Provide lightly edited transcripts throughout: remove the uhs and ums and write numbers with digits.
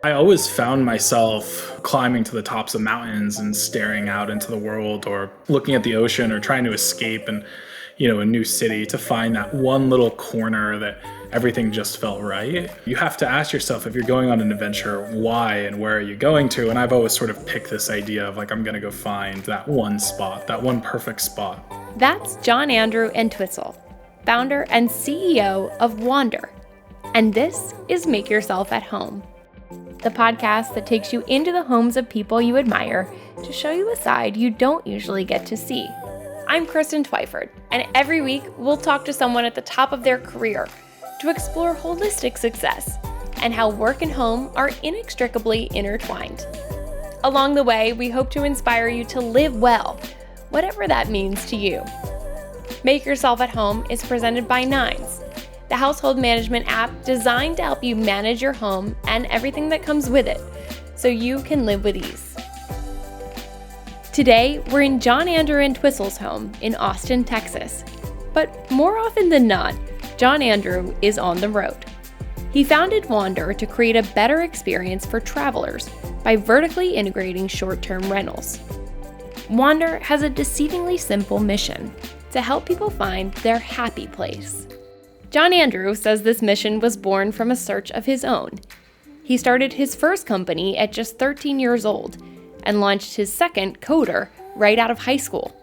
I always found myself climbing to the tops of mountains and staring out into the world or looking at the ocean or trying to escape a new city to find that one little corner that everything just felt right. You have to ask yourself if you're going on an adventure, why and where are you going to? And I've always sort of picked this idea of like, I'm going to go find that one spot, that one perfect spot. That's John Andrew Entwistle, founder and CEO of Wander. And this is Make Yourself at Home, the podcast that takes you into the homes of people you admire to show you a side you don't usually get to see. I'm Kristen Twyford, and every week we'll talk to someone at the top of their career to explore holistic success and how work and home are inextricably intertwined. Along the way, we hope to inspire you to live well, whatever that means to you. Make Yourself at Home is presented by Nines, the household management app designed to help you manage your home and everything that comes with it, so you can live with ease. Today, we're in John Andrew Entwistle's home in Austin, Texas. But more often than not, John Andrew is on the road. He founded Wander to create a better experience for travelers by vertically integrating short-term rentals. Wander has a deceivingly simple mission: to help people find their happy place. John Andrew says this mission was born from a search of his own. He started his first company at just 13 years old and launched his second, Coder, right out of high school.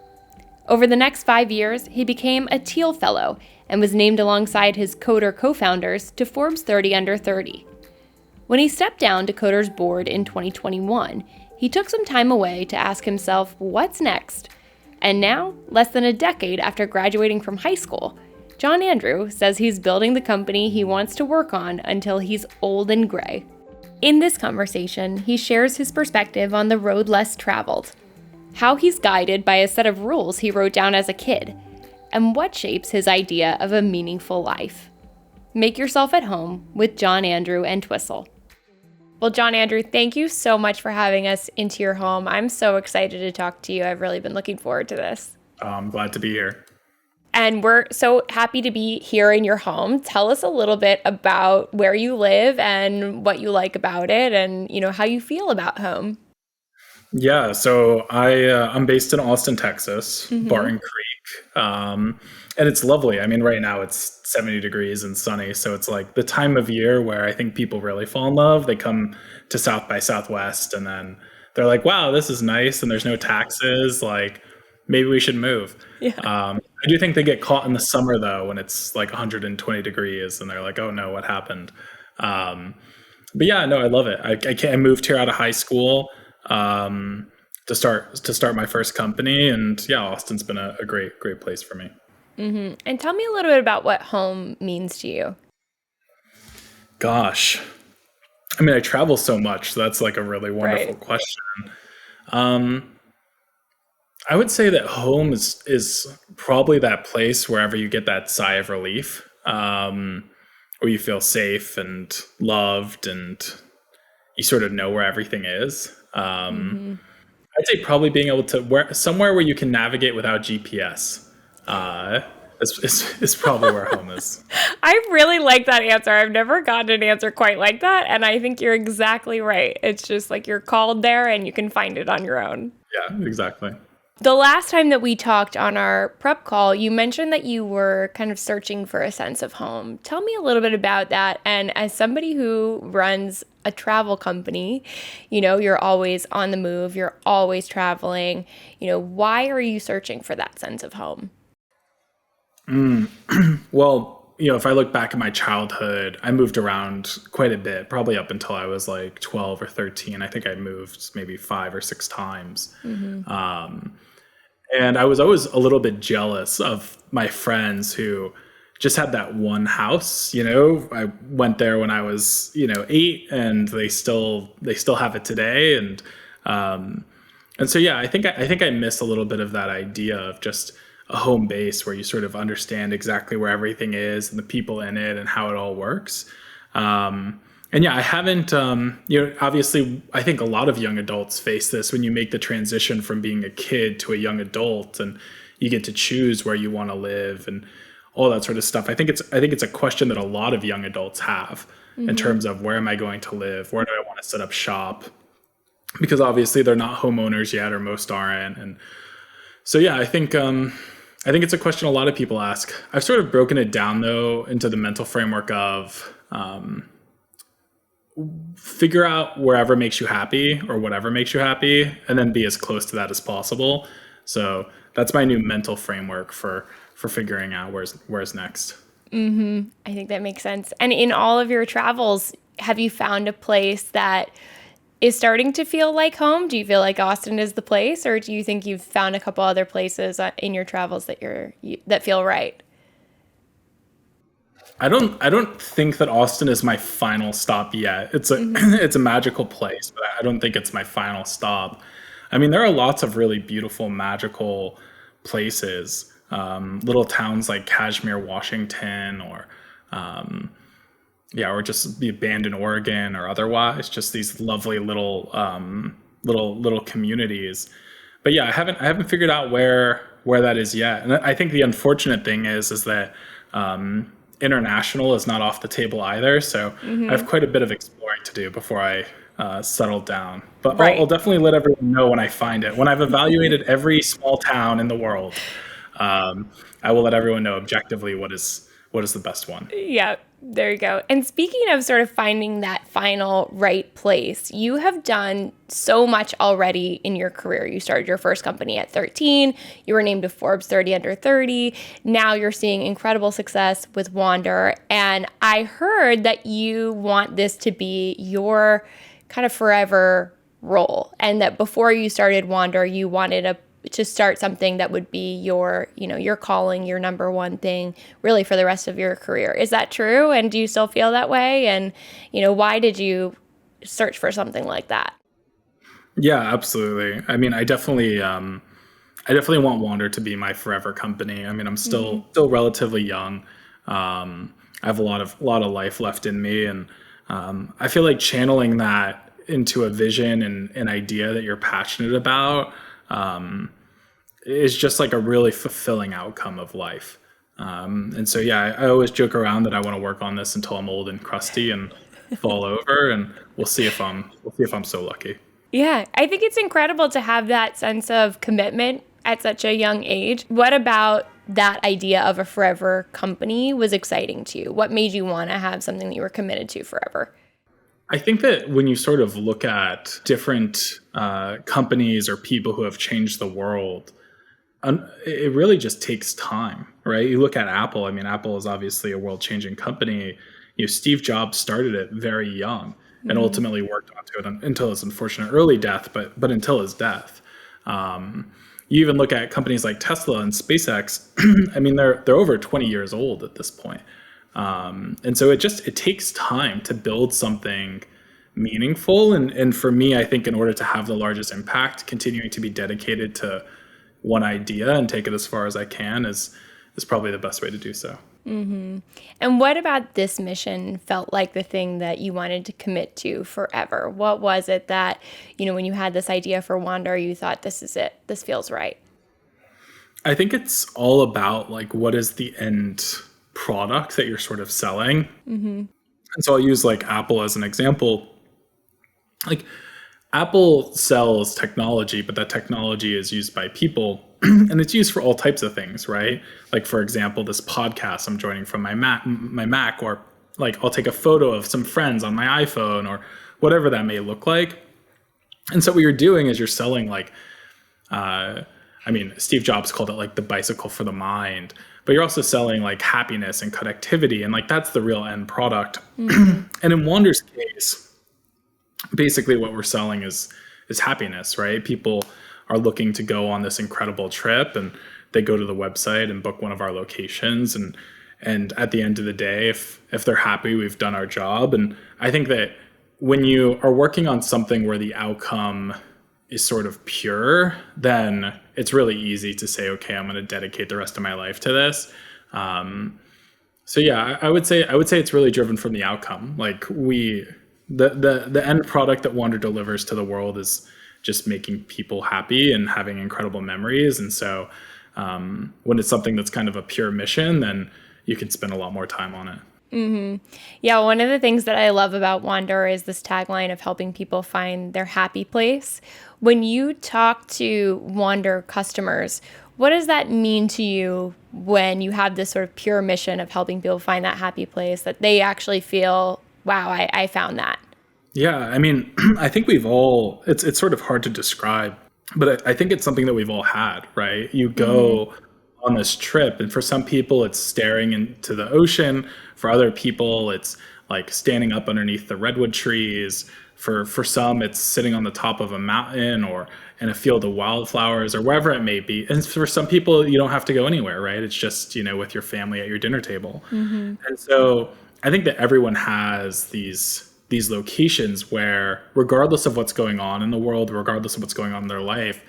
Over the next 5 years, he became a Thiel Fellow and was named alongside his Coder co-founders to Forbes 30 Under 30. When he stepped down to Coder's board in 2021, he took some time away to ask himself, what's next? And now, less than a decade after graduating from high school, John Andrew says he's building the company he wants to work on until he's old and gray. In this conversation, he shares his perspective on the road less traveled, how he's guided by a set of rules he wrote down as a kid, and what shapes his idea of a meaningful life. Make Yourself at Home with John Andrew Entwistle. Well, John Andrew, thank you so much for having us into your home. I'm so excited to talk to you. I've really been looking forward to this. I'm glad to be here. And we're so happy to be here in your home. Tell us a little bit about where you live and what you like about it and, how you feel about home. Yeah, so I'm based in Austin, Texas, Barton Creek. And it's lovely. I mean, right now it's 70 degrees and sunny. So it's like the time of year where I think people really fall in love. They come to South by Southwest and then they're like, wow, this is nice. And there's no taxes. Like, maybe we should move. Yeah. I do think they get caught in the summer though, when it's like 120 degrees and they're like, oh no, what happened? But yeah, no, I love it. I moved here out of high school to start my first company. And yeah, Austin's been a great place for me. Mm-hmm. And tell me a little bit about what home means to you. Gosh. I mean, I travel so much, so that's like a really wonderful question. I would say that home is probably that place wherever you get that sigh of relief, where you feel safe and loved and you sort of know where everything is. I'd say probably being able to somewhere where you can navigate without GPS is probably where home is. I really like that answer. I've never gotten an answer quite like that. And I think you're exactly right. It's just like you're called there and you can find it on your own. Yeah, exactly. The last time that we talked on our prep call, you mentioned that you were kind of searching for a sense of home. Tell me a little bit about that. And as somebody who runs a travel company, you're always on the move, you're always traveling. Why are you searching for that sense of home? Well, if I look back at my childhood, I moved around quite a bit, probably up until I was like 12 or 13. I think I moved maybe 5 or 6 times. And I was always a little bit jealous of my friends who just had that one house. I went there when I was, 8 and they still have it today. And so, yeah, I think I miss a little bit of that idea of just a home base where you sort of understand exactly where everything is and the people in it and how it all works. And yeah, I haven't, obviously, I think a lot of young adults face this when you make the transition from being a kid to a young adult and you get to choose where you want to live and all that sort of stuff. I think it's a question that a lot of young adults have. in terms of where am I going to live? Where do I want to set up shop? Because obviously they're not homeowners yet, or most aren't. And so, yeah, I think it's a question a lot of people ask. I've sort of broken it down, though, into the mental framework of figure out wherever makes you happy or whatever makes you happy, and then be as close to that as possible. So that's my new mental framework for figuring out where's next. I think that makes sense. And in all of your travels, have you found a place that is starting to feel like home? Do you feel like Austin is the place, or do you think you've found a couple other places in your travels that feel right? I don't think that Austin is my final stop yet. It's a it's a magical place, but I don't think it's my final stop. I mean, there are lots of really beautiful, magical places, little towns like Kashmir, Washington, or or just the Bend in Oregon, or otherwise, just these lovely little communities. But yeah, I haven't figured out where that is yet. And I think the unfortunate thing is that international is not off the table either. So I have quite a bit of exploring to do before I settle down. But Right. I'll definitely let everyone know when I find it. When I've evaluated every small town in the world, I will let everyone know objectively what is the best one. Yeah, there you go. And speaking of sort of finding that final right place, you have done so much already in your career. You started your first company at 13. You were named to Forbes 30 under 30. Now you're seeing incredible success with Wander. And I heard that you want this to be your kind of forever role, and that before you started Wander, you wanted to start something that would be your calling, your number one thing really for the rest of your career. Is that true? And do you still feel that way? And, why did you search for something like that? Yeah, absolutely. I mean, I definitely want Wander to be my forever company. I mean, I'm still relatively young. I have a lot of life left in me, and I feel like channeling that into a vision and an idea that you're passionate about is just like a really fulfilling outcome of life. And so, yeah, I always joke around that I want to work on this until I'm old and crusty and fall over, and we'll see if I'm so lucky. Yeah, I think it's incredible to have that sense of commitment at such a young age. What about that idea of a forever company was exciting to you? What made you want to have something that you were committed to forever? I think that when you sort of look at different companies or people who have changed the world, it really just takes time, right? You look at Apple. I mean, Apple is obviously a world-changing company. Steve Jobs started it very young and ultimately worked onto it until his unfortunate early death, but until his death. You even look at companies like Tesla and SpaceX. I mean, they're over 20 years old at this point. And so it takes time to build something meaningful. And for me, I think in order to have the largest impact, continuing to be dedicated to one idea and take it as far as I can is probably the best way to do so. And what about this mission felt like the thing that you wanted to commit to forever? What was it that, when you had this idea for Wander, you thought, this is it, this feels right? I think it's all about like, what is the end product that you're sort of selling? And so I'll use like Apple as an example. Like, Apple sells technology, but that technology is used by people and it's used for all types of things, right? Like, for example, this podcast I'm joining from my Mac, or like I'll take a photo of some friends on my iPhone or whatever that may look like. And so what you're doing is you're selling like, Steve Jobs called it like the bicycle for the mind, but you're also selling like happiness and connectivity. And like, that's the real end product. And in Wander's case, basically what we're selling is happiness, right? People are looking to go on this incredible trip, and they go to the website and book one of our locations. And at the end of the day, if they're happy, we've done our job. And I think that when you are working on something where the outcome is sort of pure, then it's really easy to say, okay, I'm going to dedicate the rest of my life to this. So yeah, I would say it's really driven from the outcome. Like, the end product that Wander delivers to the world is just making people happy and having incredible memories. And so when it's something that's kind of a pure mission, then you can spend a lot more time on it. Yeah, one of the things that I love about Wander is this tagline of helping people find their happy place. When you talk to Wander customers, what does that mean to you when you have this sort of pure mission of helping people find that happy place, that they actually feel, wow, I found that? Yeah, I mean, I think we've all, it's sort of hard to describe, but I think it's something that we've all had, right? You go on this trip, and for some people, it's staring into the ocean. For other people, it's like standing up underneath the redwood trees. For some, it's sitting on the top of a mountain or in a field of wildflowers or wherever it may be. And for some people, you don't have to go anywhere, right? It's just, with your family at your dinner table. And so I think that everyone has these locations where, regardless of what's going on in the world, regardless of what's going on in their life,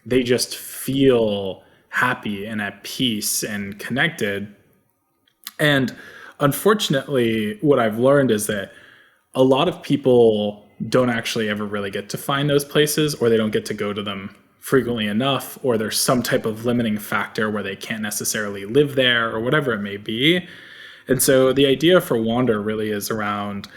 they just feel happy and at peace and connected. And unfortunately, what I've learned is that a lot of people don't actually ever really get to find those places, or they don't get to go to them frequently enough, or there's some type of limiting factor where they can't necessarily live there or whatever it may be. And so the idea for Wander really is around,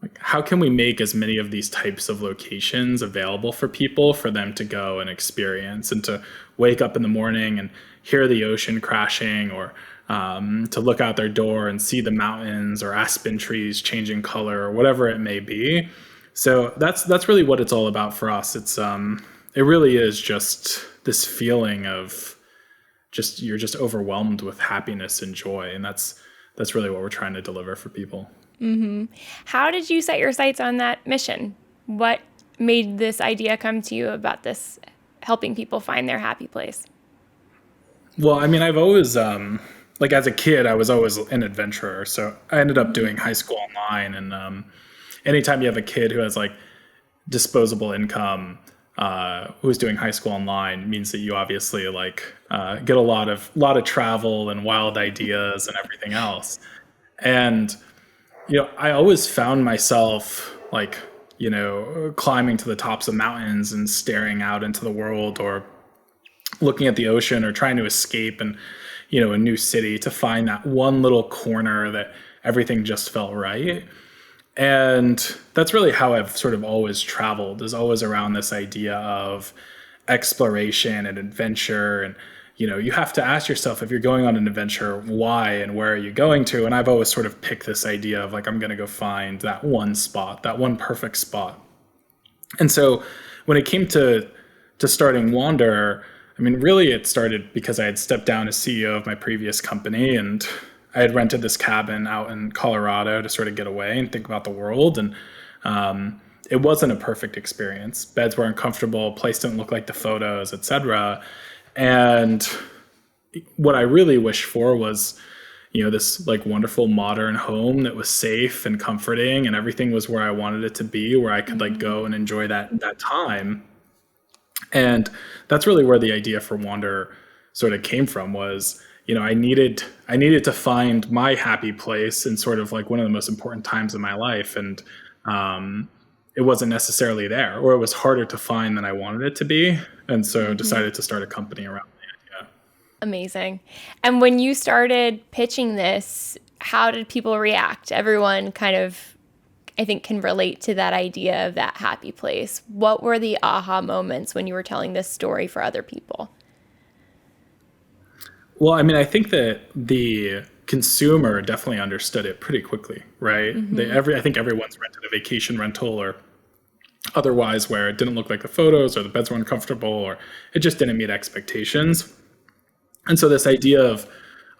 like, how can we make as many of these types of locations available for people, for them to go and experience, and to wake up in the morning and hear the ocean crashing, or to look out their door and see the mountains or aspen trees changing color or whatever it may be. So that's really what it's all about for us. It really is just this feeling of you're just overwhelmed with happiness and joy, and that's really what we're trying to deliver for people. How did you set your sights on that mission? What made this idea come to you about this helping people find their happy place? Well, I mean, I've always, like as a kid, I was always an adventurer. So I ended up doing high school online. And anytime you have a kid who has like disposable income, who's doing high school online, means that you obviously get a lot of travel and wild ideas and everything else. And I always found myself climbing to the tops of mountains and staring out into the world, or looking at the ocean, or trying to escape and, a new city, to find that one little corner that everything just felt right. And that's really how I've sort of always traveled, is always around this idea of exploration and adventure. And, you have to ask yourself, if you're going on an adventure, why and where are you going to? And I've always sort of picked this idea of I'm going to go find that one spot, that one perfect spot. And so when it came to starting Wander, I mean, really it started because I had stepped down as CEO of my previous company, and I had rented this cabin out in Colorado to sort of get away and think about the world. And it wasn't a perfect experience. Beds were uncomfortable, place didn't look like the photos, etc. And what I really wished for was, this wonderful modern home that was safe and comforting, and everything was where I wanted it to be, where I could go and enjoy that time. And that's really where the idea for Wander sort of came from, was, I needed to find my happy place in sort of one of the most important times in my life. And it wasn't necessarily there, or it was harder to find than I wanted it to be. And so decided to start a company around the idea. Amazing. And when you started pitching this, how did people react? Everyone kind of, I think, can relate to that idea of that happy place. What were the aha moments when you were telling this story for other people? Well, I mean, I think that the consumer definitely understood it pretty quickly, right? I think everyone's rented a vacation rental or otherwise where it didn't look like the photos, or the beds were uncomfortable, or it just didn't meet expectations. And so this idea of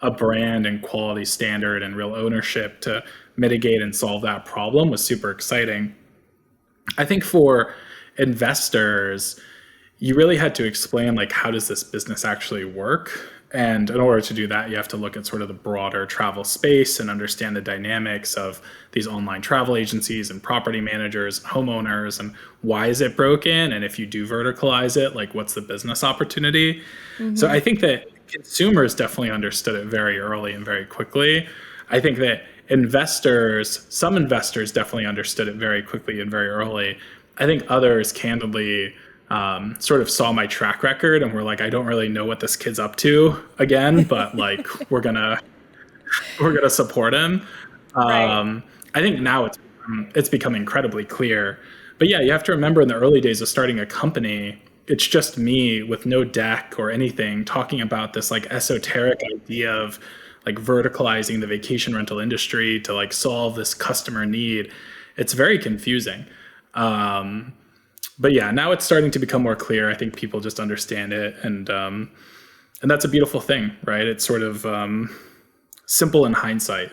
a brand and quality standard and real ownership to mitigate and solve that problem was super exciting. I think for investors, you really had to explain, how does this business actually work? And in order to do that, you have to look at sort of the broader travel space and understand the dynamics of these online travel agencies and property managers, homeowners, and why is it broken? And if you do verticalize it, what's the business opportunity? So I think that consumers definitely understood it very early and very quickly. I think that some investors definitely understood it very quickly and very early. I think others candidly sort of saw my track record and were like, I don't really know what this kid's up to again, but we're gonna we're going to support him. Right. I think now it's become incredibly clear. But yeah, you have to remember in the early days of starting a company, it's just me with no deck or anything talking about this like esoteric idea of like verticalizing the vacation rental industry to like solve this customer need. It's very confusing. But yeah, now it's starting to become more clear. I think people just understand it, and that's a beautiful thing, right? It's sort of simple in hindsight,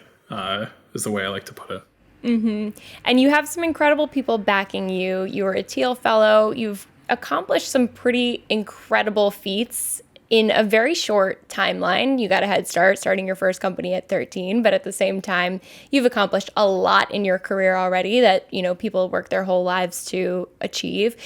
is the way I like to put it. And you have some incredible people backing you. You are a Thiel Fellow. You've accomplished some pretty incredible feats in a very short timeline. You got a head start starting your first company at 13, but at the same time, you've accomplished a lot in your career already that, people work their whole lives to achieve.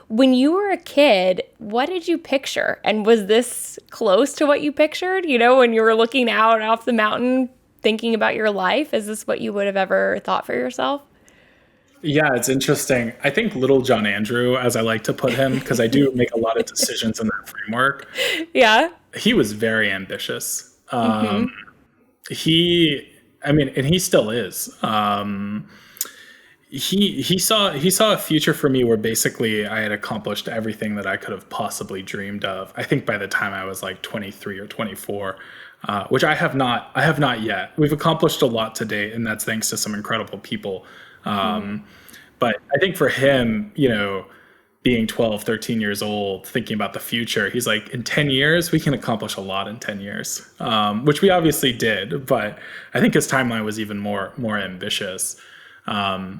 When you were a kid, what did you picture? And was this close to what you pictured? When you were looking out off the mountain, thinking about your life, is this what you would have ever thought for yourself? Yeah, it's interesting. I think little John Andrew, as I like to put him, because I do make a lot of decisions in that framework, Yeah. he was very ambitious. Mm-hmm. And he still is. He saw a future for me where basically I had accomplished everything that I could have possibly dreamed of. I think by the time I was like 23 or 24, which I have not yet. We've accomplished a lot to date, and that's thanks to some incredible people. But I think for him, being 12, 13 years old, thinking about the future, he's like, in 10 years, we can accomplish a lot in 10 years, which we obviously did. But I think his timeline was even more ambitious. I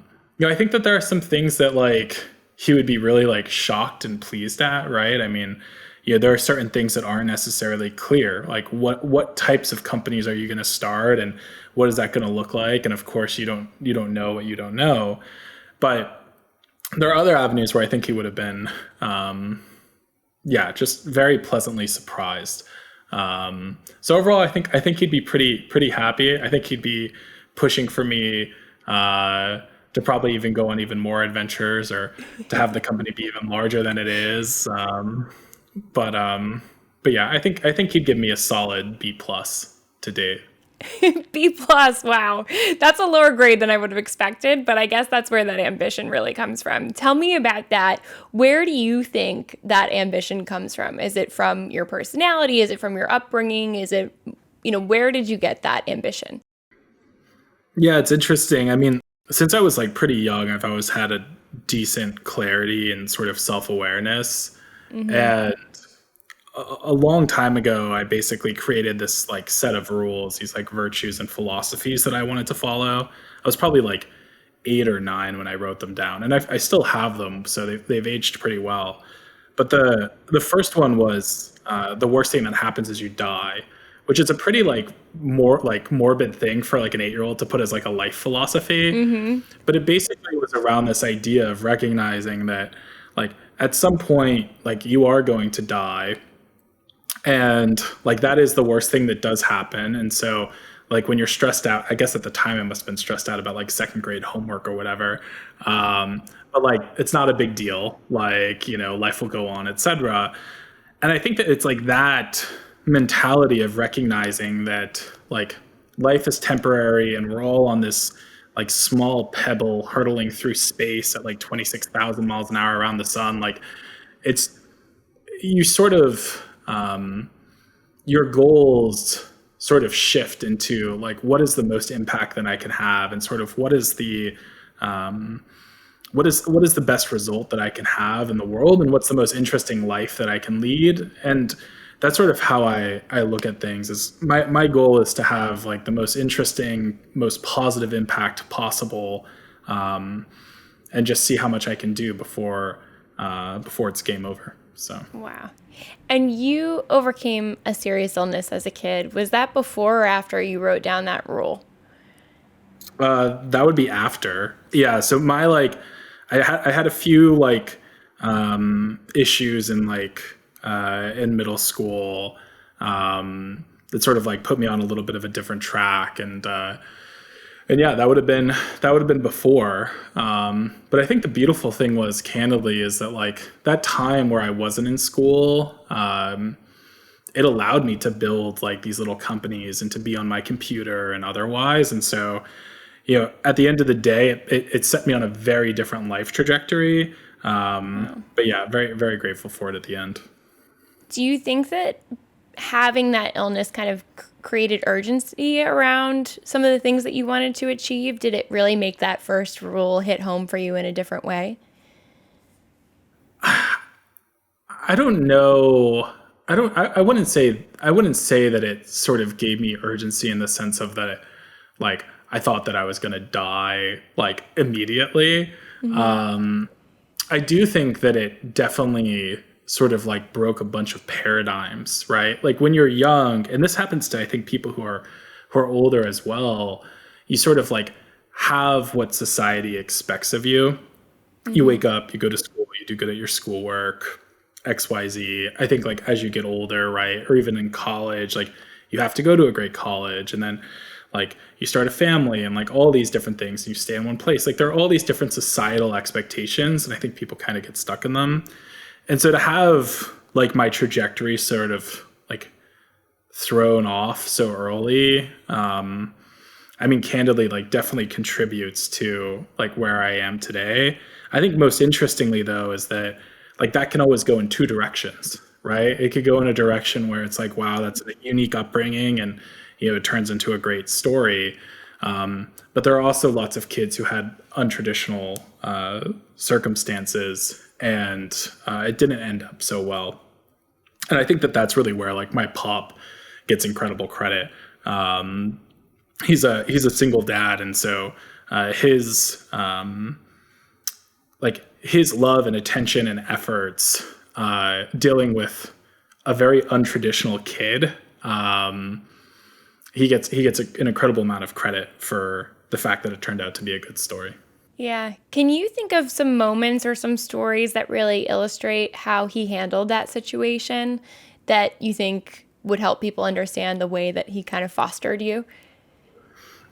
think that there are some things that like he would be really like shocked and pleased at, right? I mean, there are certain things that aren't necessarily clear. Like what types of companies are you going to start, and what is that going to look like? And of course, you don't know what you don't know. But there are other avenues where I think he would have been, just very pleasantly surprised. So overall, I think he'd be pretty happy. I think he'd be pushing for me to probably even go on even more adventures, or to have the company be even larger than it is. But yeah, I think he'd give me a solid B plus to date. B plus. Wow. That's a lower grade than I would have expected, but I guess that's where that ambition really comes from. Tell me about that. Where do you think that ambition comes from? Is it from your personality? Is it from your upbringing? Is it, where did you get that ambition? Yeah, it's interesting. I mean, since I was like pretty young, I've always had a decent clarity and sort of self-awareness. And a long time ago, I basically created this like set of rules, these like virtues and philosophies that I wanted to follow. I was probably like 8 or 9 when I wrote them down, and I still have them, so they've aged pretty well. But the first one was the worst thing that happens is you die, which is a pretty like more like morbid thing for like an 8-year-old to put as like a life philosophy. But it basically was around this idea of recognizing that like at some point like you are going to die. And like that is the worst thing that does happen. And so like when you're stressed out, I guess at the time I must have been stressed out about like second grade homework or whatever. But like it's not a big deal. Like, life will go on, etc. And I think that it's like that mentality of recognizing that like life is temporary and we're all on this like small pebble hurtling through space at like 26,000 miles an hour around the sun. Like it's, you sort of, your goals sort of shift into like, what is the most impact that I can have, and sort of what is the best result that I can have in the world, and what's the most interesting life that I can lead. And that's sort of how I look at things. Is my goal is to have like the most interesting, most positive impact possible, and just see how much I can do before it's game over. So Wow. And you overcame a serious illness as a kid. Was that before or after you wrote down that rule? that would be after. Yeah. So my like, I had a few like issues in like in middle school that sort of like put me on a little bit of a different track, and yeah, that would have been before. But I think the beautiful thing was, candidly, is that like that time where I wasn't in school, it allowed me to build like these little companies and to be on my computer and otherwise. And so, at the end of the day, it set me on a very different life trajectory. But yeah, very, very grateful for it at the end. Do you think that having that illness kind of created urgency around some of the things that you wanted to achieve? Did it really make that first rule hit home for you in a different way? I don't know. I wouldn't say that it sort of gave me urgency in the sense of that, like, I thought that I was going to die like immediately. I do think that it definitely sort of like broke a bunch of paradigms, right? Like when you're young, and this happens to, I think, people who are older as well, you sort of like have what society expects of you. You wake up, you go to school, you do good at your schoolwork, XYZ. I think like as you get older, right? Or even in college, like you have to go to a great college, and then like you start a family and like all these different things, and you stay in one place. Like there are all these different societal expectations, and I think people kind of get stuck in them. And so to have like my trajectory sort of like thrown off so early, I mean, candidly, like definitely contributes to like where I am today. I think most interestingly though, is that like that can always go in two directions, right? It could go in a direction where it's like, wow, that's a unique upbringing, and it turns into a great story. But there are also lots of kids who had untraditional circumstances, and it didn't end up so well. And I think that that's really where like my pop gets incredible credit. He's a single dad, and so his his love and attention and efforts dealing with a very untraditional kid, he gets an incredible amount of credit for the fact that it turned out to be a good story. Yeah. Can you think of some moments or some stories that really illustrate how he handled that situation that you think would help people understand the way that he kind of fostered you?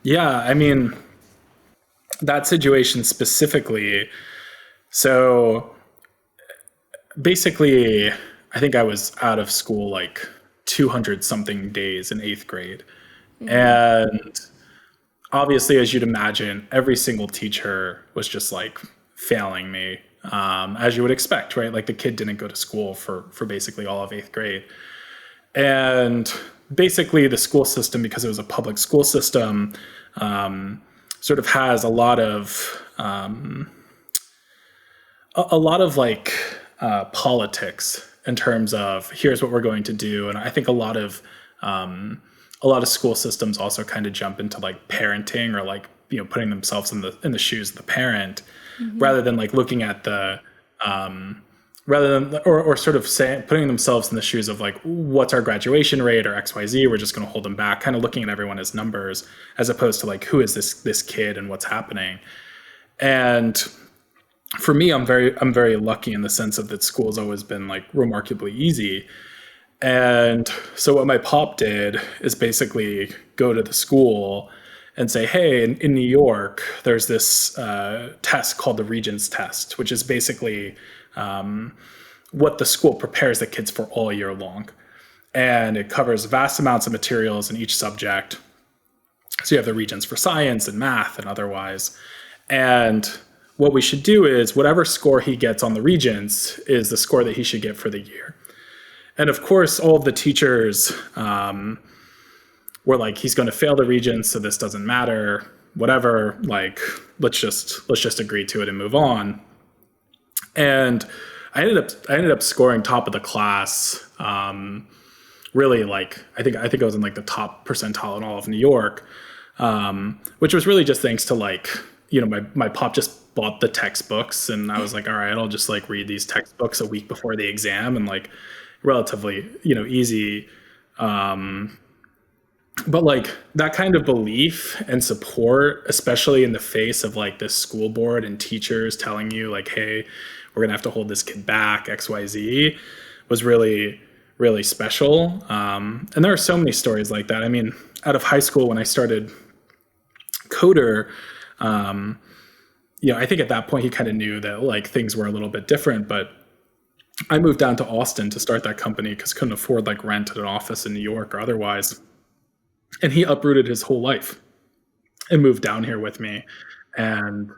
Yeah, I mean, that situation specifically. So basically, I think I was out of school like 200 something days in 8th grade. And obviously, as you'd imagine, every single teacher was just like failing me, as you would expect, right? Like the kid didn't go to school for basically all of 8th grade. And basically the school system, because it was a public school system, sort of has a lot of like politics in terms of here's what we're going to do. And I think a lot of school systems also kind of jump into like parenting, or like, putting themselves in the shoes of the parent, rather than like looking at the, or sort of putting themselves in the shoes of like, what's our graduation rate or XYZ, we're just going to hold them back, kind of looking at everyone as numbers, as opposed to like, who is this kid and what's happening. And for me, I'm very lucky in the sense of that school's always been like remarkably easy. And so what my pop did is basically go to the school and say, hey, in New York, there's this test called the Regents test, which is basically what the school prepares the kids for all year long. And it covers vast amounts of materials in each subject. So you have the Regents for science and math and otherwise. And what we should do is whatever score he gets on the Regents is the score that he should get for the year. And of course, all of the teachers were like, he's going to fail the Regents, so this doesn't matter, whatever, like, let's just agree to it and move on. And I ended up scoring top of the class, really, like, I think I was in like the top percentile in all of New York, which was really just thanks to like, my pop just bought the textbooks, and I was like, all right, I'll just like read these textbooks a week before the exam, and like relatively, easy. But like that kind of belief and support, especially in the face of like this school board and teachers telling you like, hey, we're going to have to hold this kid back, XYZ, was really, really special. And there are so many stories like that. I mean, out of high school, when I started Coder, I think at that point he kind of knew that like things were a little bit different, but I moved down to Austin to start that company because couldn't afford like rent at an office in New York or otherwise. And he uprooted his whole life and moved down here with me. And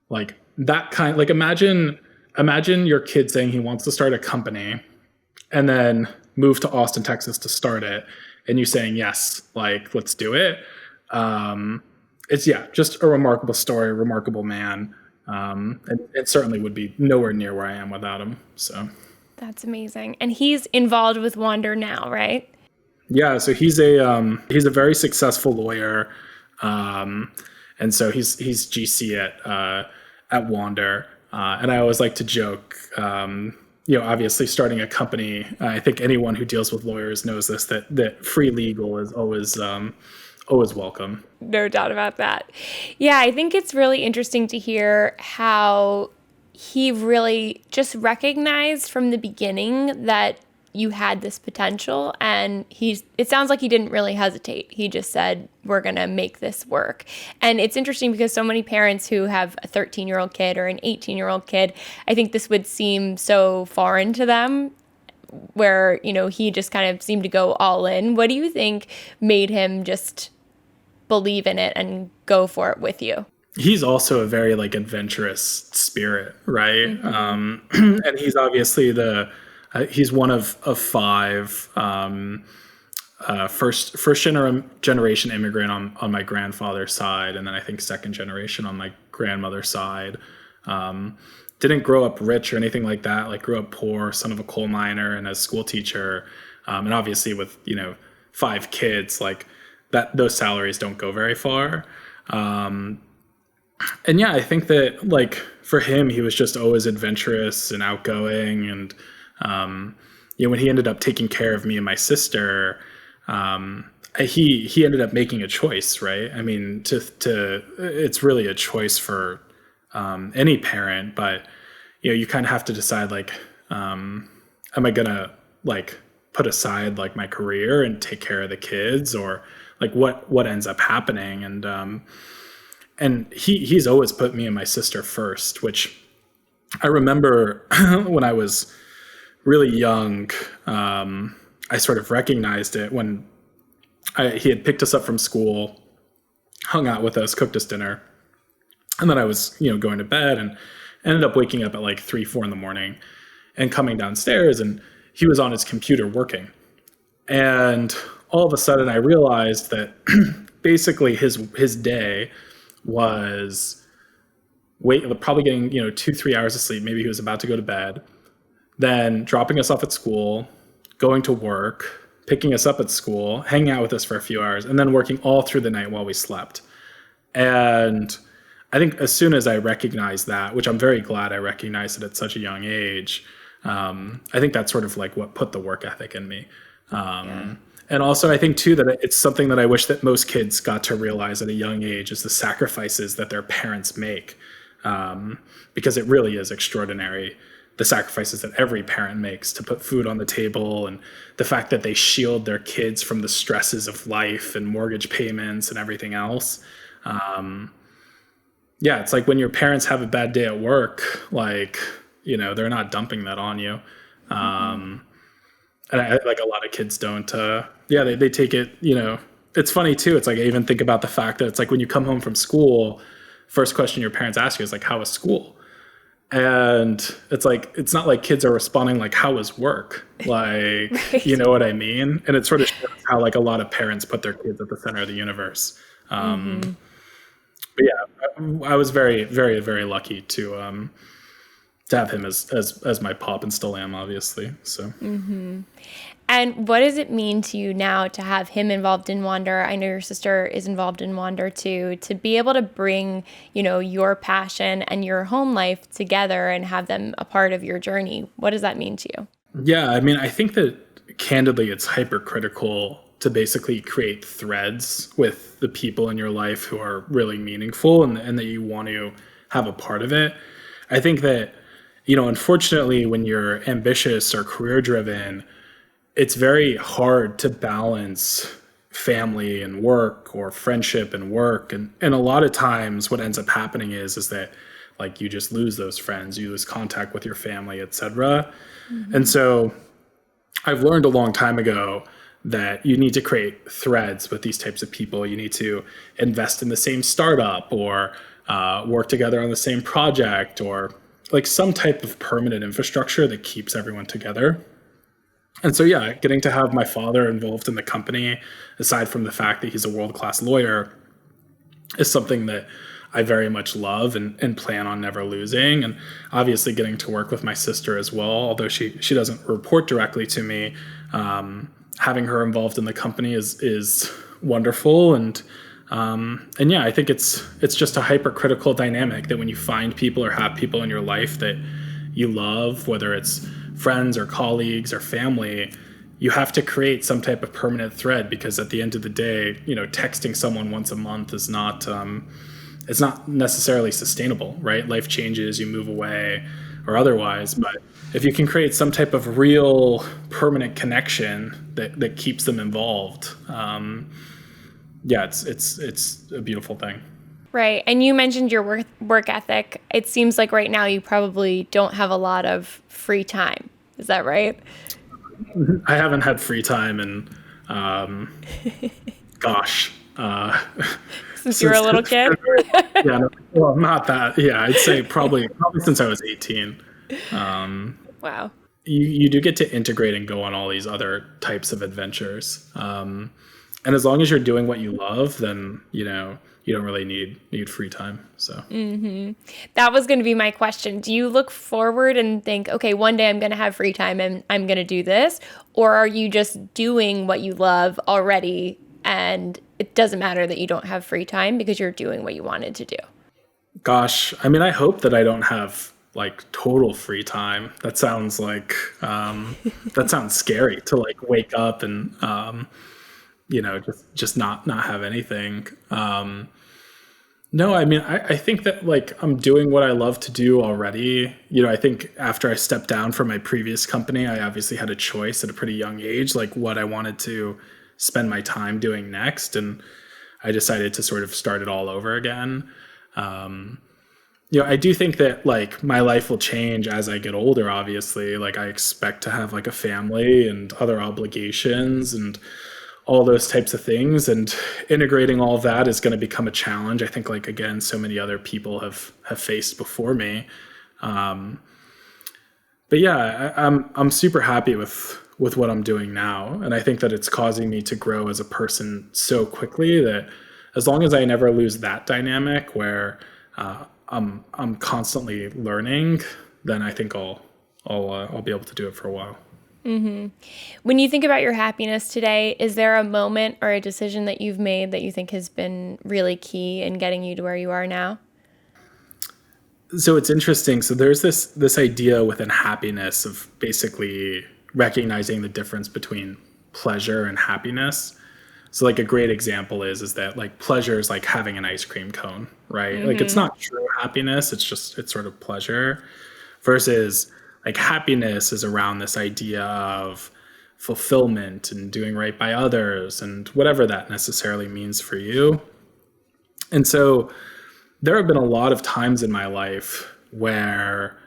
like that kind, like imagine your kid saying he wants to start a company and then move to Austin, Texas to start it, and you saying yes, like let's do it. It's just a remarkable story, remarkable man. And it certainly would be nowhere near where I am without him. So That's amazing. And he's involved with Wander now, right? yeah, so he's a very successful lawyer, and so he's GC at Wander, and I always like to joke. Obviously starting a company, I think anyone who deals with lawyers knows this, that free legal is always welcome. No doubt about that. Yeah, I think it's really interesting to hear how he really just recognized from the beginning that you had this potential, and it sounds like he didn't really hesitate. He just said, we're going to make this work. And it's interesting because so many parents who have a 13-year-old kid or an 18-year-old kid, I think this would seem so foreign to them, where, he just kind of seemed to go all in. What do you think made him just believe in it and go for it with you? He's also a very like adventurous spirit, right? And he's obviously he's one of five first generation immigrant on my grandfather's side, and then I think second generation on my grandmother's side. Didn't grow up rich or anything like that. Like grew up poor, son of a coal miner and a school teacher, and obviously with 5 kids, like that those salaries don't go very far. And yeah, I think that like for him, he was just always adventurous and outgoing. And, when he ended up taking care of me and my sister, he ended up making a choice, right? I mean, it's really a choice for, any parent, but, you kind of have to decide like, am I gonna like put aside like my career and take care of the kids, or like what ends up happening? And he's always put me and my sister first, which I remember when I was really young, I sort of recognized it when he had picked us up from school, hung out with us, cooked us dinner. And then I was, going to bed and ended up waking up at like 3, 4 in the morning and coming downstairs, and he was on his computer working. And all of a sudden I realized that basically his day was probably getting 2-3 hours of sleep. Maybe he was about to go to bed, then dropping us off at school, going to work, picking us up at school, hanging out with us for a few hours, and then working all through the night while we slept. And I think as soon as I recognized that, which I'm very glad I recognized it at such a young age, I think that's sort of like what put the work ethic in me. And also I think too that it's something that I wish that most kids got to realize at a young age, is the sacrifices that their parents make, because it really is extraordinary, the sacrifices that every parent makes to put food on the table, and the fact that they shield their kids from the stresses of life and mortgage payments and everything else. It's like when your parents have a bad day at work, like, they're not dumping that on you. And I like a lot of kids don't, they take it, it's funny too. It's like, I even think about the fact that it's like when you come home from school, first question your parents ask you is like, how was school? And it's like, it's not like kids are responding like, how was work? Like, Right. You know what I mean? And it sort of shows how like a lot of parents put their kids at the center of the universe. But yeah, I was very, very, very lucky to have him as my pop, and still am, obviously. So. And what does it mean to you now to have him involved in Wander? I know your sister is involved in Wander too, to be able to bring, your passion and your home life together and have them a part of your journey. What does that mean to you? Yeah, I mean, I think that candidly, it's hypercritical to basically create threads with the people in your life who are really meaningful and that you want to have a part of it. I think that, unfortunately, when you're ambitious or career driven, it's very hard to balance family and work, or friendship and work. And a lot of times what ends up happening is that like you just lose those friends, you lose contact with your family, etc. And so I've learned a long time ago that you need to create threads with these types of people. You need to invest in the same startup, or work together on the same project, or like some type of permanent infrastructure that keeps everyone together. And so, yeah, getting to have my father involved in the company, aside from the fact that he's a world-class lawyer, is something that I very much love and plan on never losing. And obviously getting to work with my sister as well, although she doesn't report directly to me, having her involved in the company is wonderful. And yeah, I think it's just a hypercritical dynamic that when you find people or have people in your life that you love, whether it's friends or colleagues or family, you have to create some type of permanent thread, because at the end of the day, texting someone once a month is not, it's not necessarily sustainable, right? Life changes, you move away or otherwise, but if you can create some type of real permanent connection that keeps them involved, yeah, it's a beautiful thing. Right. And you mentioned your work ethic. It seems like right now you probably don't have a lot of free time. Is that right? I haven't had free time in, gosh. Since you were a little kid? Yeah, no, well, not that. Yeah, I'd say probably since I was 18. Wow. You do get to integrate and go on all these other types of adventures. And as long as you're doing what you love, then, you don't really need free time. So That was going to be my question. Do you look forward and think, okay, one day I'm going to have free time and I'm going to do this? Or are you just doing what you love already and it doesn't matter that you don't have free time because you're doing what you wanted to do? Gosh, I mean, I hope that I don't have like total free time. That sounds like, that sounds scary to like wake up and, just not have anything. No, I mean, I think that like I'm doing what I love to do already. I think after I stepped down from my previous company, I obviously had a choice at a pretty young age, like what I wanted to spend my time doing next. And I decided to sort of start it all over again. I do think that like my life will change as I get older, obviously. Like I expect to have like a family and other obligations and all those types of things, and integrating all of that is going to become a challenge. I think, like, again, so many other people have faced before me. But yeah, I'm super happy with what I'm doing now. And I think that it's causing me to grow as a person so quickly that as long as I never lose that dynamic where I'm constantly learning, then I think I'll be able to do it for a while. Mm-hmm. When you think about your happiness today, is there a moment or a decision that you've made that you think has been really key in getting you to where you are now? So it's interesting. So there's this idea within happiness of basically recognizing the difference between pleasure and happiness. So like a great example is that like pleasure is like having an ice cream cone, right? Mm-hmm. Like it's not true happiness. It's sort of pleasure, versus like happiness is around this idea of fulfillment and doing right by others and whatever that necessarily means for you. And so there have been a lot of times in my life where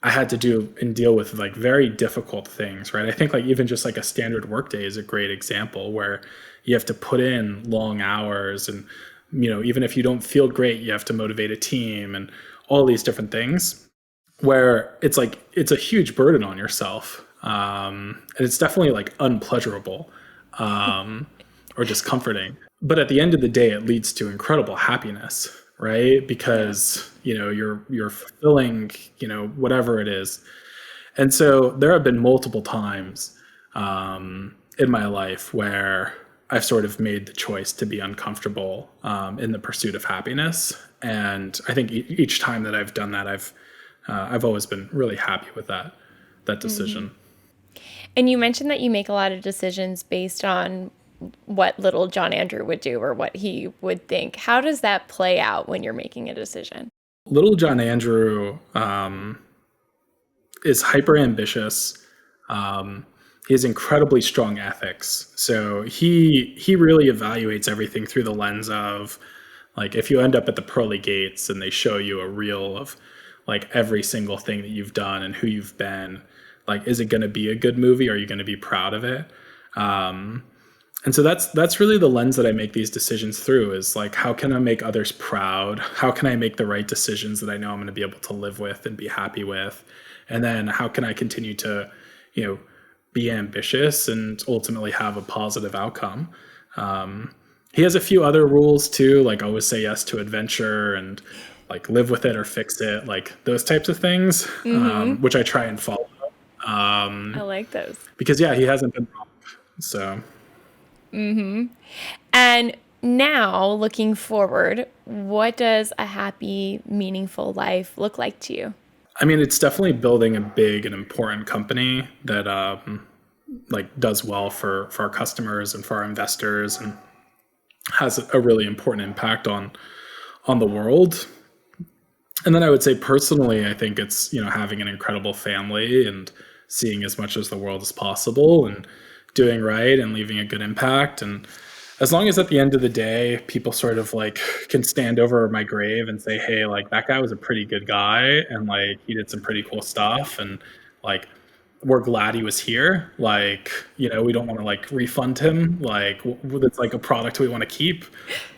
I had to do and deal with like very difficult things, right? I think like even just like a standard workday is a great example where you have to put in long hours and, even if you don't feel great, you have to motivate a team and all these different things, where it's like, it's a huge burden on yourself. And it's definitely like unpleasurable, or discomforting. But at the end of the day, it leads to incredible happiness, right? Because, you're fulfilling, whatever it is. And so there have been multiple times, in my life where I've sort of made the choice to be uncomfortable, in the pursuit of happiness. And I think each time that I've done that, I've always been really happy with that decision. Mm-hmm. And you mentioned that you make a lot of decisions based on what little John Andrew would do or what he would think. How does that play out when you're making a decision? Little John Andrew is hyper ambitious. He has incredibly strong ethics. So he really evaluates everything through the lens of, like, if you end up at the pearly gates and they show you a reel of like every single thing that you've done and who you've been, like, is it going to be a good movie? Are you going to be proud of it? And so that's really the lens that I make these decisions through, is like, how can I make others proud? How can I make the right decisions that I know I'm going to be able to live with and be happy with? And then how can I continue to, be ambitious and ultimately have a positive outcome? He has a few other rules too, like always say yes to adventure and like live with it or fix it, like those types of things, which I try and follow. I like those. Because he hasn't been wrong. So. And now, looking forward, what does a happy, meaningful life look like to you? I mean, it's definitely building a big and important company that like does well for our customers and for our investors, and has a really important impact on the world. And then I would say personally, I think it's, having an incredible family and seeing as much as the world as possible and doing right and leaving a good impact. And as long as at the end of the day, people sort of like can stand over my grave and say, hey, like that guy was a pretty good guy and like he did some pretty cool stuff, and like we're glad he was here. Like, we don't want to like refund him. Like it's like a product we want to keep.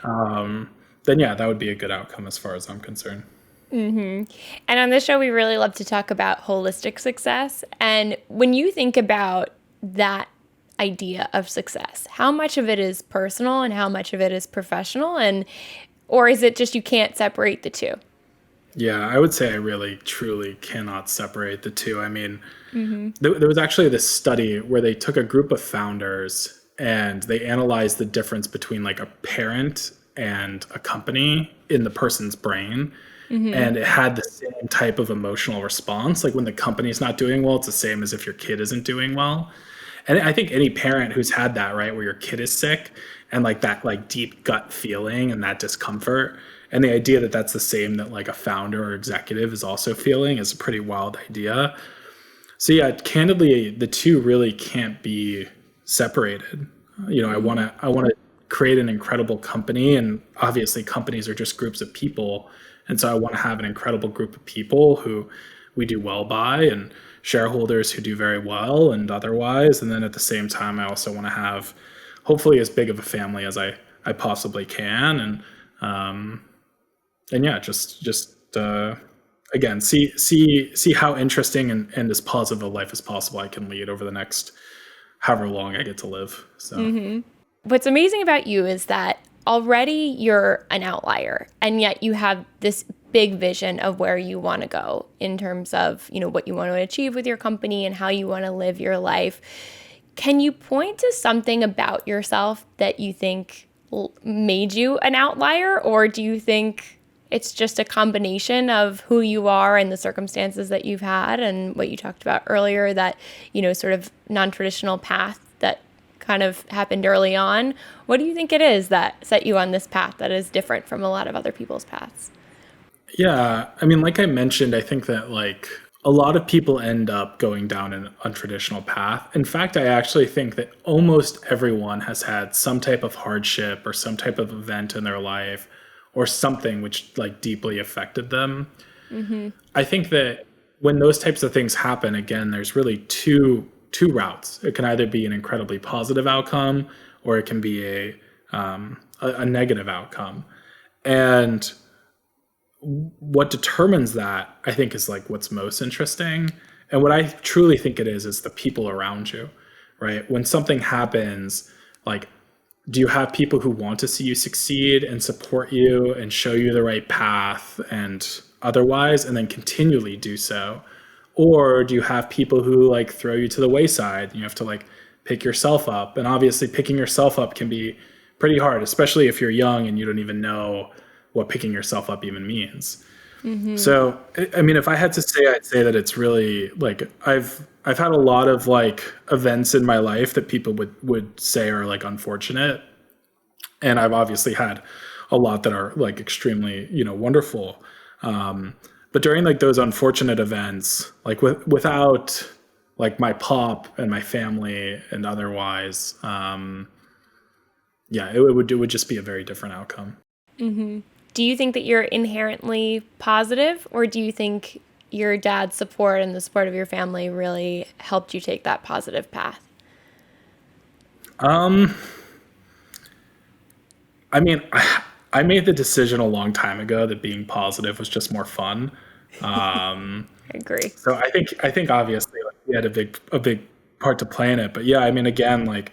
Then that would be a good outcome as far as I'm concerned. And on this show, we really love to talk about holistic success. And when you think about that idea of success, how much of it is personal and how much of it is professional, or is it just you can't separate the two? Yeah, I would say I really truly cannot separate the two. I mean, there was actually this study where they took a group of founders and they analyzed the difference between like a parent and a company in the person's brain. And it had the same type of emotional response. Like when the company's not doing well, it's the same as if your kid isn't doing well. And I think any parent who's had that, right, where your kid is sick and like that like deep gut feeling and that discomfort, and the idea that that's the same that like a founder or executive is also feeling, is a pretty wild idea. So candidly, the two really can't be separated. I want to create an incredible company, and obviously companies are just groups of people. And so I want to have an incredible group of people who we do well by, and shareholders who do very well and otherwise. And then at the same time, I also want to have hopefully as big of a family as I possibly can. And just again, see how interesting and as positive a life as possible I can lead over the next however long I get to live. So What's amazing about you is that already you're an outlier, and yet you have this big vision of where you want to go in terms of, what you want to achieve with your company and how you want to live your life. Can you point to something about yourself that you think made you an outlier, or do you think it's just a combination of who you are and the circumstances that you've had and what you talked about earlier, that, sort of non-traditional path that kind of happened early on? What do you think it is that set you on this path that is different from a lot of other people's paths? Yeah, I mean, like I mentioned, I think that like a lot of people end up going down an untraditional path. In fact, I actually think that almost everyone has had some type of hardship or some type of event in their life or something which like deeply affected them. I think that when those types of things happen, again, there's really two routes. It can either be an incredibly positive outcome, or it can be a negative outcome. And what determines that, I think, is like what's most interesting. And what I truly think it is the people around you, right? When something happens, like, do you have people who want to see you succeed and support you and show you the right path and otherwise, and then continually do so? Or do you have people who like throw you to the wayside? You have to like pick yourself up. And obviously picking yourself up can be pretty hard, especially if you're young and you don't even know what picking yourself up even means. So, I mean, if I had to say, I'd say that it's really like, I've had a lot of like events in my life that people would say are like unfortunate. And I've obviously had a lot that are like extremely, wonderful. But during like those unfortunate events, like without like my pop and my family and otherwise, it would just be a very different outcome. Do you think that you're inherently positive, or do you think your dad's support and the support of your family really helped you take that positive path? Um, I mean, I made the decision a long time ago that being positive was just more fun. Um, I agree. so I think obviously like we had a big part to play in it. But yeah, I mean, again, like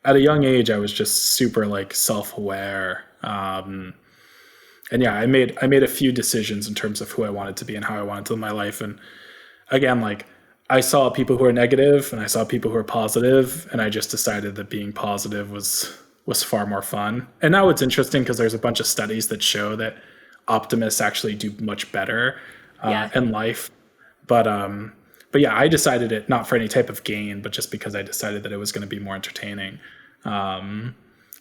at a young age, I was just super like self-aware. And yeah, I made a few decisions in terms of who I wanted to be and how I wanted to live my life. And again, like I saw people who are negative and I saw people who are positive, and I just decided that being positive was far more fun. And now it's interesting because there's a bunch of studies that show that optimists actually do much better Yeah. in life. But yeah, I decided it not for any type of gain, but just because I decided that it was going to be more entertaining. And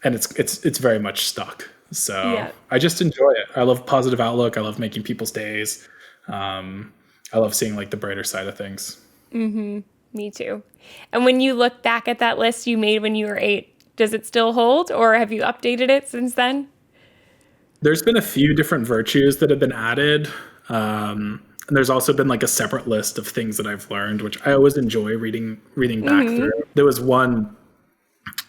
it's very much stuck. So Yeah. I just enjoy it. I love positive outlook. I love making people's days. I love seeing like the brighter side of things. Me too. And when you look back at that list you made when you were 8, does it still hold, or have you updated it since then? There's been a few different virtues that have been added. And there's also been like a separate list of things that I've learned, which I always enjoy reading back through. There was one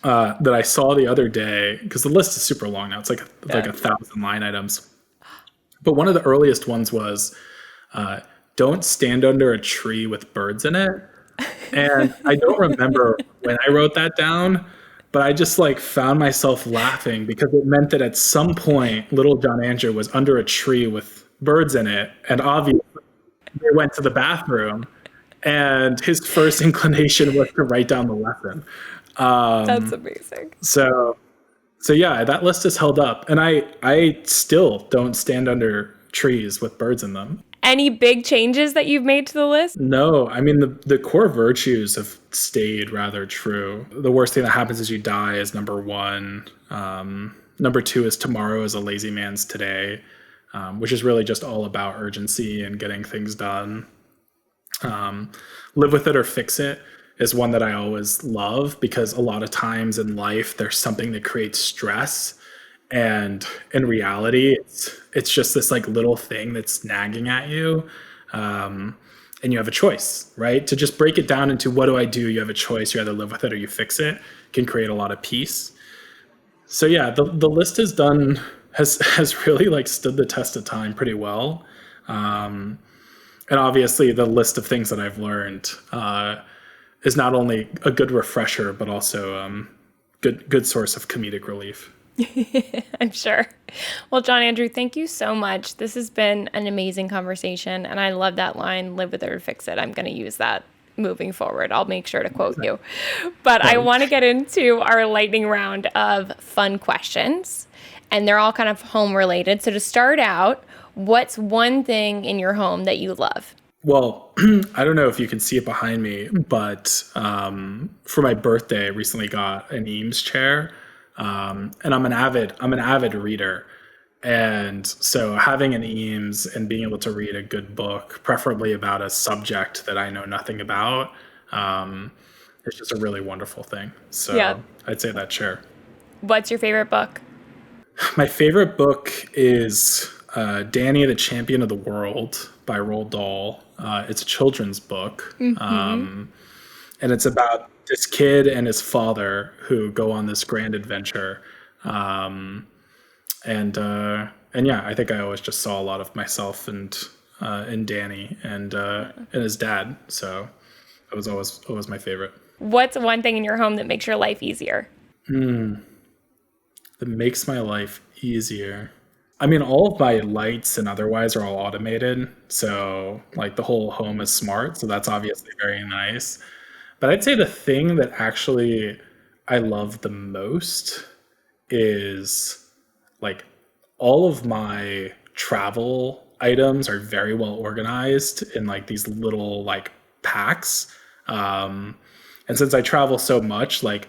that I saw the other day because the list is super long now. It's like like 1,000 line items. But one of the earliest ones was don't stand under a tree with birds in it. And I don't remember when I wrote that down, but I just like found myself laughing because it meant that at some point little John Andrew was under a tree with birds in it, and obviously they went to the bathroom, and his first inclination was to write down the lesson. That's amazing. So yeah, that list is held up, and I still don't stand under trees with birds in them. Any big changes that you've made to the list? No, I mean the core virtues have stayed rather true. The worst thing that happens is you die is number one. Number two is tomorrow is a lazy man's today, which is really just all about urgency and getting things done. Live with it or fix it is one that I always love because a lot of times in life there's something that creates stress, and in reality it's just this like little thing that's nagging at you, and you have a choice, right? To just break it down into what do I do, you have a choice. You either live with it or you fix it. Can create a lot of peace. So yeah, the list has really like stood the test of time pretty well. And obviously the list of things that I've learned is not only a good refresher, but also good source of comedic relief. I'm sure. Well, John Andrew, thank you so much. This has been an amazing conversation, and I love that line, live with it or fix it. I'm going to use that moving forward. I'll make sure to quote you. But I want to get into our lightning round of fun questions, and they're all kind of home related. So to start out, what's one thing in your home that you love? Well, I don't know if you can see it behind me, but for my birthday, I recently got an Eames chair. And I'm an avid reader. And so having an Eames and being able to read a good book, preferably about a subject that I know nothing about, it's just a really wonderful thing. So Yeah. I'd say that chair. What's your favorite book? My favorite book is Danny, the Champion of the World by Roald Dahl. It's a children's book. And it's about this kid and his father who go on this grand adventure. And yeah, I think I always just saw a lot of myself and in Danny and his dad. So it was always my favorite. What's one thing in your home that makes your life easier? That makes my life easier. I mean, all of my lights and otherwise are all automated. So like the whole home is smart. So that's obviously very nice. But I'd say the thing that actually I love the most is like all of my travel items are very well organized in like these little like packs. And since I travel so much, like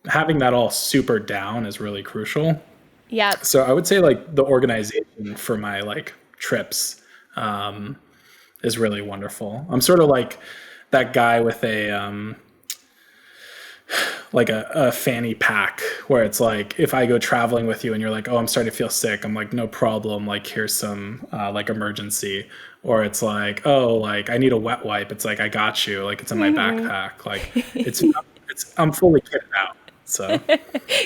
having that all super down is really crucial. Yeah. So I would say like the organization for my like trips is really wonderful. I'm sort of like that guy with a like a fanny pack where it's like, if I go traveling with you and you're like, oh, I'm starting to feel sick, I'm like, no problem. Like, here's some like emergency. Or it's like, oh, like I need a wet wipe. It's like, I got you. Like, it's in my backpack. Like I'm fully kitted out. So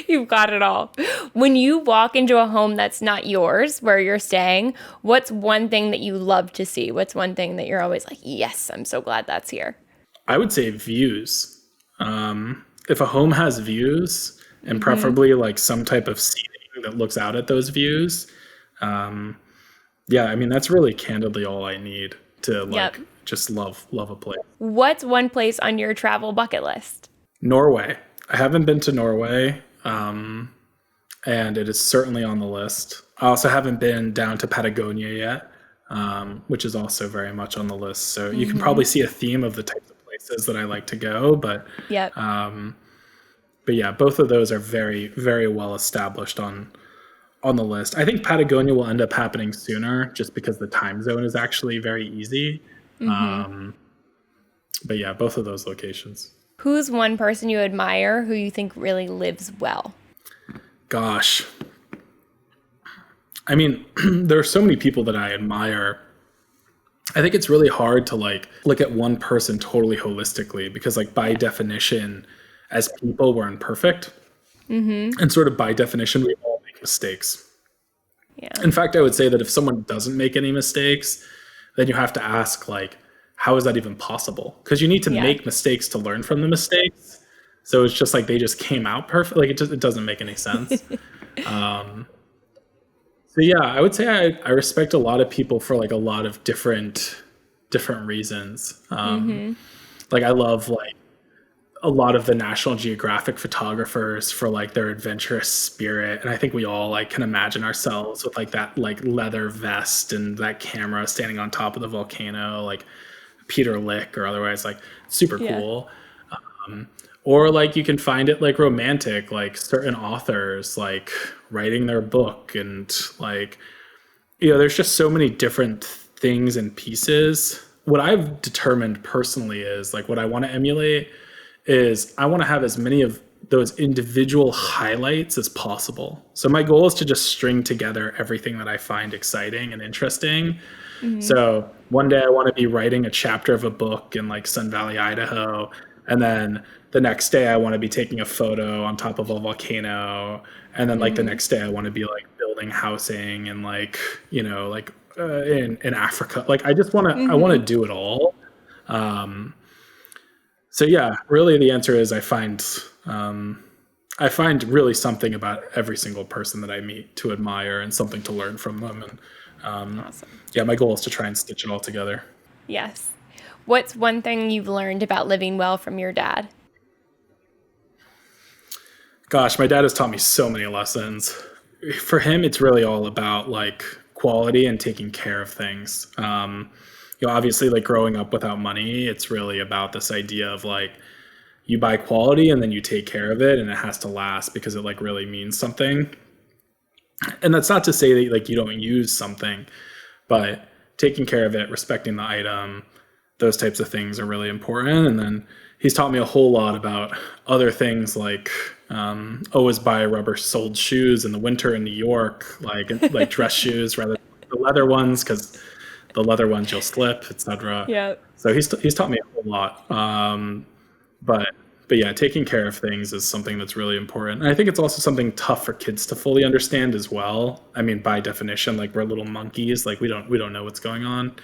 You've got it all. When you walk into a home that's not yours, where you're staying, what's one thing that you love to see? What's one thing that you're always like, yes, I'm so glad that's here? I would say views. If a home has views, and preferably like some type of seating that looks out at those views, yeah, I mean, that's really candidly all I need to like just love a place. What's one place on your travel bucket list? Norway. I haven't been to Norway, and it is certainly on the list. I also haven't been down to Patagonia yet, which is also very much on the list. So you can probably see a theme of the types of places that I like to go. But yeah, both of those are very, very well established on the list. I think Patagonia will end up happening sooner just because the time zone is actually very easy. But yeah, both of those locations. Who's one person you admire who you think really lives well? Gosh. I mean, there are so many people that I admire. I think it's really hard to like look at one person totally holistically because like by definition, as people, we're imperfect. And sort of by definition, we all make mistakes. Yeah. In fact, I would say that if someone doesn't make any mistakes, then you have to ask like, how is that even possible? Because you need to make mistakes to learn from the mistakes. So it's just like they just came out perfect. Like it doesn't make any sense. So yeah, I would say I respect a lot of people for like a lot of different reasons. Like I love like a lot of the National Geographic photographers for like their adventurous spirit. And I think we all like can imagine ourselves with like that like leather vest and that camera standing on top of the volcano, like Peter Lick or otherwise, like super cool. Or like you can find it like romantic, like certain authors like writing their book and like, you know, there's just so many different things and pieces. What I've determined personally is like what I want to emulate is I want to have as many of those individual highlights as possible. So my goal is to just string together everything that I find exciting and interesting. So one day I want to be writing a chapter of a book in like Sun Valley, Idaho. And then the next day I want to be taking a photo on top of a volcano. And then like the next day I want to be like building housing and like, you know, like in Africa. Like I just want to, I want to do it all. So yeah, really the answer is I find really something about every single person that I meet to admire and something to learn from them. And Awesome. yeah, my goal is to try and stitch it all together. Yes. What's one thing you've learned about living well from your dad? Gosh, my dad has taught me so many lessons. For him, it's really all about like quality and taking care of things. You know, obviously like growing up without money, it's really about this idea of like you buy quality and then you take care of it and it has to last because it like really means something. And that's not to say that like you don't use something, but taking care of it, respecting the item, those types of things are really important. And then he's taught me a whole lot about other things like always buy rubber-soled shoes in the winter in New York, like dress shoes rather than the leather ones because the leather ones you'll slip, etc. Yeah. So he's taught me a whole lot. But yeah, taking care of things is something that's really important. And I think it's also something tough for kids to fully understand as well. I mean, by definition, like we're little monkeys, like we don't know what's going on.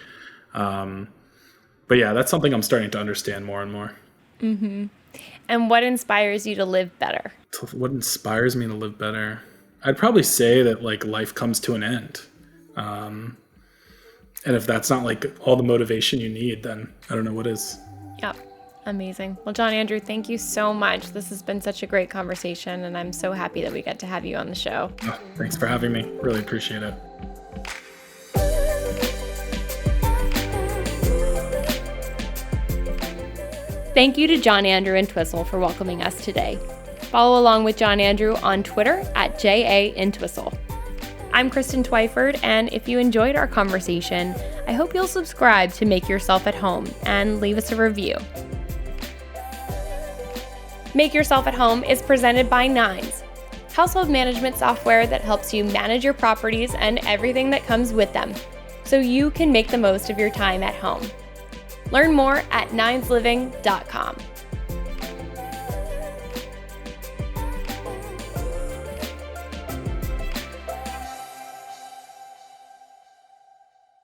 But yeah, that's something I'm starting to understand more and more. And what inspires you to live better? What inspires me to live better? I'd probably say that like life comes to an end. And if that's not like all the motivation you need, then I don't know what is. Yep. Amazing. Well, John Andrew, thank you so much. This has been such a great conversation, and I'm so happy that we get to have you on the show. Oh, thanks for having me. Really appreciate it. Thank you to John Andrew Entwistle for welcoming us today. Follow along with John Andrew on Twitter at JAEntwistle. I'm Kristen Twyford, and if you enjoyed our conversation, I hope you'll subscribe to Make Yourself at Home and leave us a review. Make Yourself at Home is presented by Nines, household management software that helps you manage your properties and everything that comes with them, so you can make the most of your time at home. Learn more at ninesliving.com.